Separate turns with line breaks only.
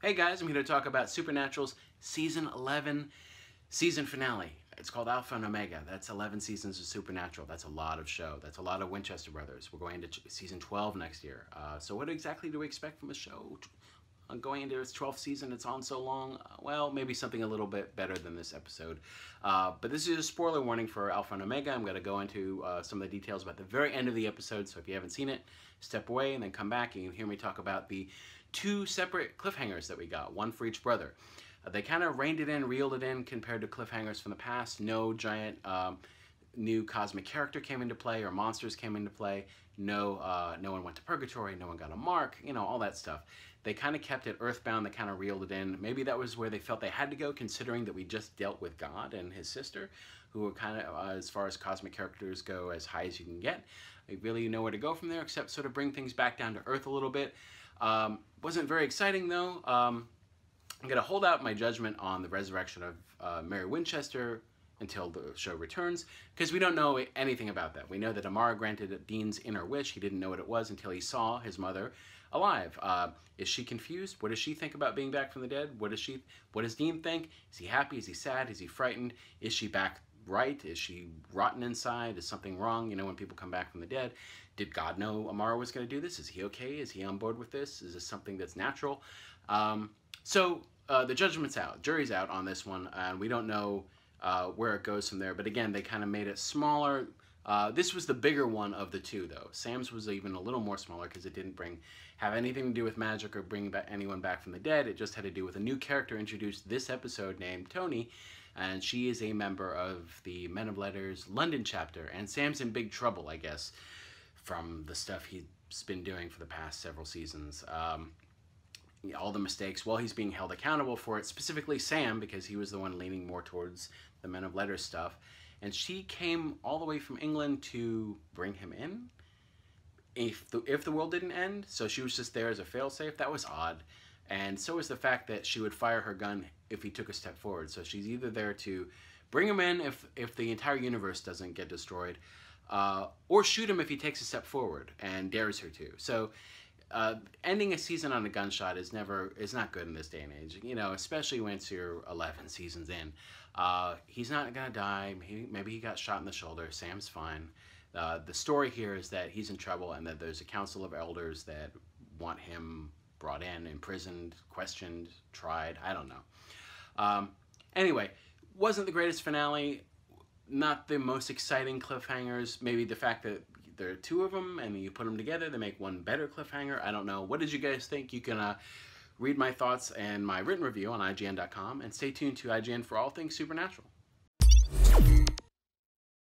Hey guys, I'm here to talk about Supernatural's Season 11 season finale. It's called Alpha and Omega. That's 11 seasons of Supernatural. That's a lot of show. That's a lot of Winchester Brothers. We're going to Season 12 next year. So what exactly do we expect from a show? Going into its 12th season, it's on so long. Well, maybe something a little bit better than this episode. But this is a spoiler warning for Alpha and Omega. I'm going to go into some of the details about the very end of the episode. So if you haven't seen it, step away and then come back and you can hear me talk about the two separate cliffhangers that we got, one for each brother. They kind of reined it in, reeled it in compared to cliffhangers from the past. No giant new cosmic character came into play or monsters came into play. No one went to purgatory, no one got a mark, you know, all that stuff. They kind of kept it earthbound, they kind of reeled it in. Maybe that was where they felt they had to go, considering that we just dealt with God and his sister, who were kind of, as far as cosmic characters go, as high as you can get. They really know where to go from there, except sort of bring things back down to earth a little bit. Wasn't very exciting though. I'm going to hold out my judgment on the resurrection of Mary Winchester until the show returns, because we don't know anything about that. We know that Amara granted Dean's inner wish. He didn't know what it was until he saw his mother alive. Is she confused? What does she think about being back from the dead? What does Dean think? Is he happy? Is he sad? Is he frightened? Is she back right? Is she rotten inside? Is something wrong? You know, when people come back from the dead, did God know Amara was going to do this? Is he okay? Is he on board with this? Is this something that's natural? So the judgment's out. Jury's out on this one, and we don't know where it goes from there. But again, they kind of made it smaller. This was the bigger one of the two, though. Sam's was even a little more smaller because it didn't have anything to do with magic or bring anyone back from the dead. It just had to do with a new character introduced this episode named Tony, and she is a member of the Men of Letters London chapter. And Sam's in big trouble, I guess, from the stuff he's been doing for the past several seasons. All the mistakes, well, he's being held accountable for it, specifically Sam, because he was the one leaning more towards the Men of Letters stuff. And she came all the way from England to bring him in if the world didn't end. So she was just there as a failsafe. That was odd. And so was the fact that she would fire her gun if he took a step forward. So she's either there to bring him in if the entire universe doesn't get destroyed, or shoot him if he takes a step forward and dares her to. So ending a season on a gunshot is not good in this day and age, you know, especially once you're 11 seasons in. He's not gonna die. Maybe he got shot in the shoulder. Sam's fine. The story here is that he's in trouble and that there's a council of elders that want him brought in, imprisoned, questioned, tried. I don't know. Anyway, wasn't the greatest finale. Not the most exciting cliffhangers. Maybe the fact that there are two of them and you put them together, they make one better cliffhanger. I don't know. What did you guys think? You can read my thoughts and my written review on IGN.com, and stay tuned to IGN for all things Supernatural.